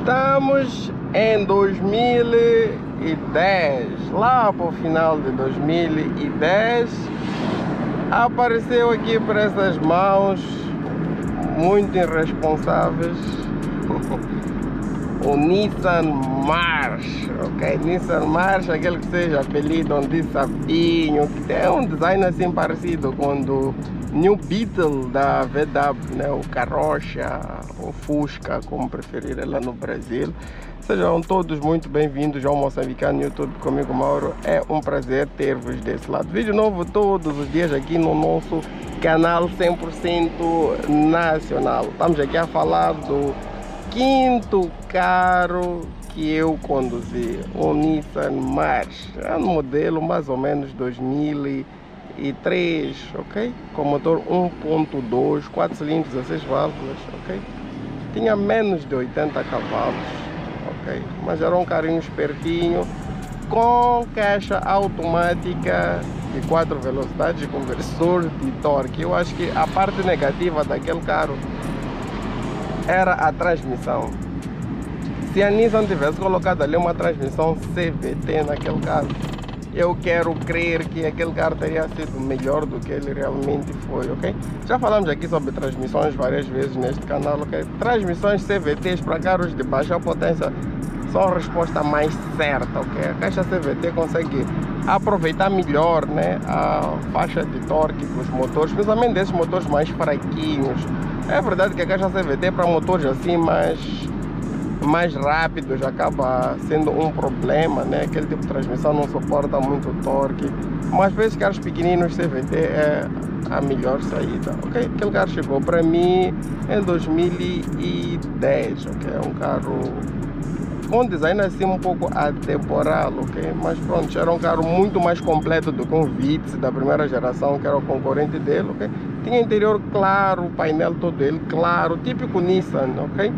Estamos em 2010, lá para o final de 2010, apareceu aqui por essas mãos muito irresponsáveis o Nissan March, ok? Nissan March, aquele que seja apelidam de sapinho, que tem um design assim parecido com o do New Beetle da VW, né? O Carrocha, o Fusca, como preferirem lá no Brasil. Sejam todos muito bem-vindos ao Moçambicano YouTube comigo, Mauro. É um prazer ter-vos desse lado. Vídeo novo todos os dias aqui no nosso canal 100% nacional. Estamos aqui a falar do quinto carro que eu conduzi, o Nissan March. É um modelo mais ou menos 2003, ok? Com motor 1.2, 4 cilindros, 16 válvulas, ok? Tinha menos de 80 cavalos, ok? Mas era um carrinho espertinho, com caixa automática de 4 velocidades e conversor de torque. Eu acho que a parte negativa daquele carro era a transmissão. Se a Nissan tivesse colocado ali uma transmissão CVT naquele carro, eu quero crer que aquele carro teria sido melhor do que ele realmente foi, ok? Já falamos aqui sobre transmissões várias vezes neste canal, ok? Transmissões CVTs para carros de baixa potência são a resposta mais certa, ok? A caixa CVT consegue aproveitar melhor, né, a faixa de torque dos motores, principalmente desses motores mais fraquinhos. É verdade que a caixa CVT para motores assim mais rápidos acaba sendo um problema, né? Aquele tipo de transmissão não suporta muito torque, mas para esses carros pequeninos CVT é a melhor saída, ok? Aquele carro chegou para mim em 2010, ok? É um carro com design assim um pouco atemporal, ok? Mas pronto, era um carro muito mais completo do que um Vitz da primeira geração, que era o concorrente dele, ok? Tinha interior claro, o painel todo ele claro, típico Nissan, ok?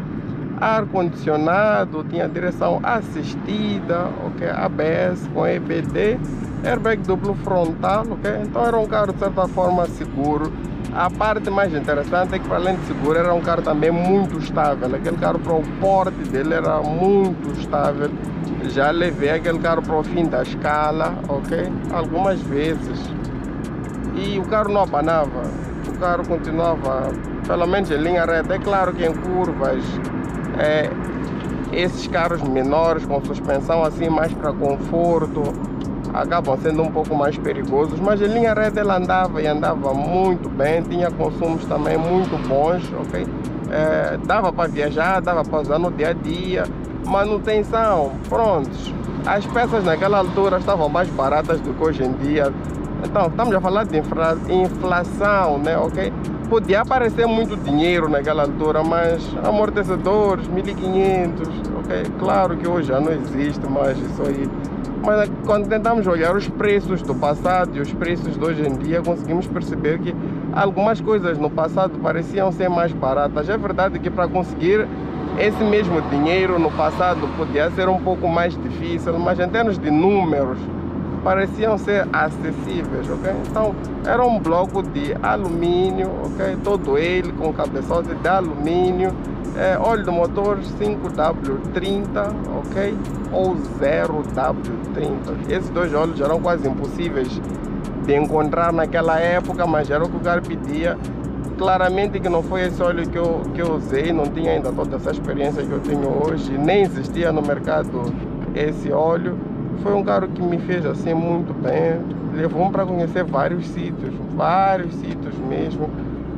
Ar-condicionado, tinha direção assistida, ok? ABS com EBD, airbag duplo frontal, ok? Então era um carro de certa forma seguro. A parte mais interessante é que, para além de seguro, era um carro também muito estável. Aquele carro, para o porte dele, era muito estável. Já levei aquele carro para o fim da escala, ok? Algumas vezes. E o carro não abanava. O carro continuava, pelo menos em linha reta. É claro que em curvas, esses carros menores, com suspensão assim mais para conforto, acabam sendo um pouco mais perigosos, mas em linha reta ele andava e andava muito bem, tinha consumos também muito bons, ok? Dava para viajar, dava para usar no dia a dia. Manutenção, prontos, as peças naquela altura estavam mais baratas do que hoje em dia. Então estamos a falar de inflação, né, ok? Podia aparecer muito dinheiro naquela altura, mas amortecedores 1500, ok? Claro que hoje já não existe mais isso aí. Mas quando tentamos olhar os preços do passado e os preços de hoje em dia, conseguimos perceber que algumas coisas no passado pareciam ser mais baratas. É verdade que para conseguir esse mesmo dinheiro no passado podia ser um pouco mais difícil, mas em termos de números pareciam ser acessíveis, ok? Então era um bloco de alumínio, ok? Todo ele com cabeçote de alumínio. Óleo do motor 5W30, ok? Ou 0W30. Esses dois óleos eram quase impossíveis de encontrar naquela época, mas era o que o cara pedia. Claramente que não foi esse óleo que eu usei, não tinha ainda toda essa experiência que eu tenho hoje, nem existia no mercado esse óleo. Foi um carro que me fez assim muito bem, levou-me para conhecer vários sítios mesmo.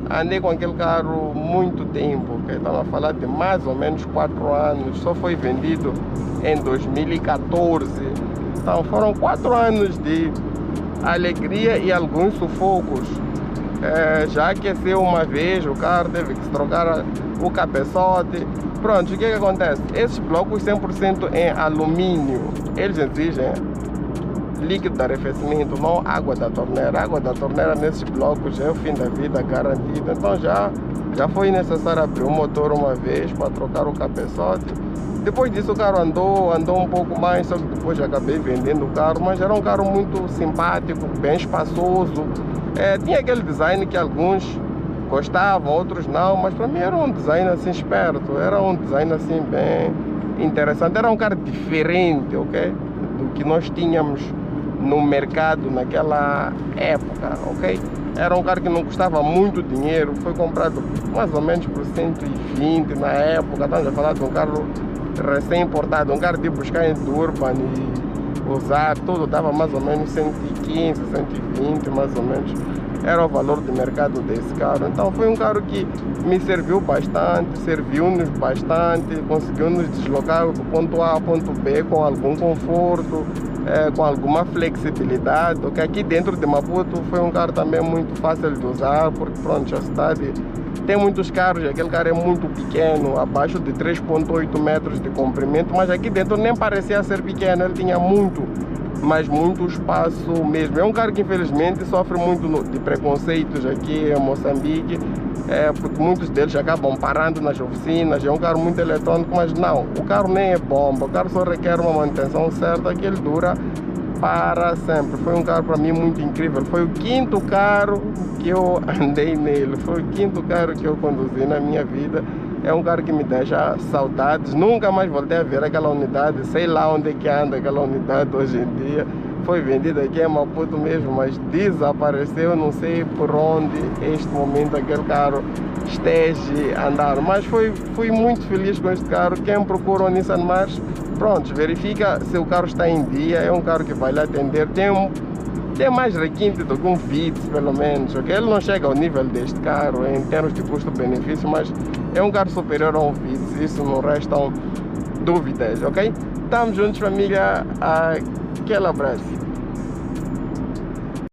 Andei com aquele carro muito tempo, que estava a falar de mais ou menos 4 anos, só foi vendido em 2014. Então foram 4 anos de alegria e alguns sufocos. Já aqueceu uma vez, o carro teve que se trocar o cabeçote. Pronto, o que acontece? Esses blocos 100% em alumínio, eles exigem líquido de arrefecimento, não água da torneira. A água da torneira nesses blocos é o fim da vida garantido. Então já foi necessário abrir o motor uma vez para trocar o cabeçote. Depois disso o carro andou um pouco mais, só que depois já acabei vendendo o carro, mas era um carro muito simpático, bem espaçoso. Tinha aquele design que alguns gostavam, outros não, mas para mim era um design assim esperto, era um design assim bem interessante. Era um carro diferente, ok? Do que nós tínhamos no mercado naquela época, ok? Era um carro que não custava muito dinheiro, foi comprado mais ou menos por 120 na época. Estamos a falar de um carro recém-importado, um carro de buscar em Durban e usar, tudo dava mais ou menos 115, 120 mais ou menos. Era o valor de mercado desse carro. Então foi um carro que me serviu bastante, serviu-nos bastante, conseguiu nos deslocar do ponto A ao ponto B com algum conforto, com alguma flexibilidade, porque aqui dentro de Maputo foi um carro também muito fácil de usar, porque pronto, a cidade tem muitos carros, aquele carro é muito pequeno, abaixo de 3,8 metros de comprimento, mas aqui dentro nem parecia ser pequeno, ele tinha muito, mas muito espaço mesmo. É um carro que infelizmente sofre muito de preconceitos aqui em Moçambique, porque muitos deles acabam parando nas oficinas. É um carro muito eletrônico, mas não, o carro nem é bomba, o carro só requer uma manutenção certa que ele dura para sempre. Foi um carro para mim muito incrível, foi o 5º carro que eu andei nele, foi o 5º carro que eu conduzi na minha vida. É um carro que me deixa saudades, nunca mais voltei a ver aquela unidade, sei lá onde é que anda aquela unidade hoje em dia. Foi vendida aqui em Maputo mesmo, mas desapareceu, não sei por onde este momento aquele carro esteja a andar. Mas fui muito feliz com este carro. Quem procura o Nissan March, pronto, verifica se o carro está em dia, é um carro que vai lhe atender, tem mais requinte do que um Vitz, pelo menos, ok? Ele não chega ao nível deste carro em termos de custo-benefício, mas é um carro superior a um Vitz, isso não restam dúvidas, ok? Estamos juntos, família, aquele abraço.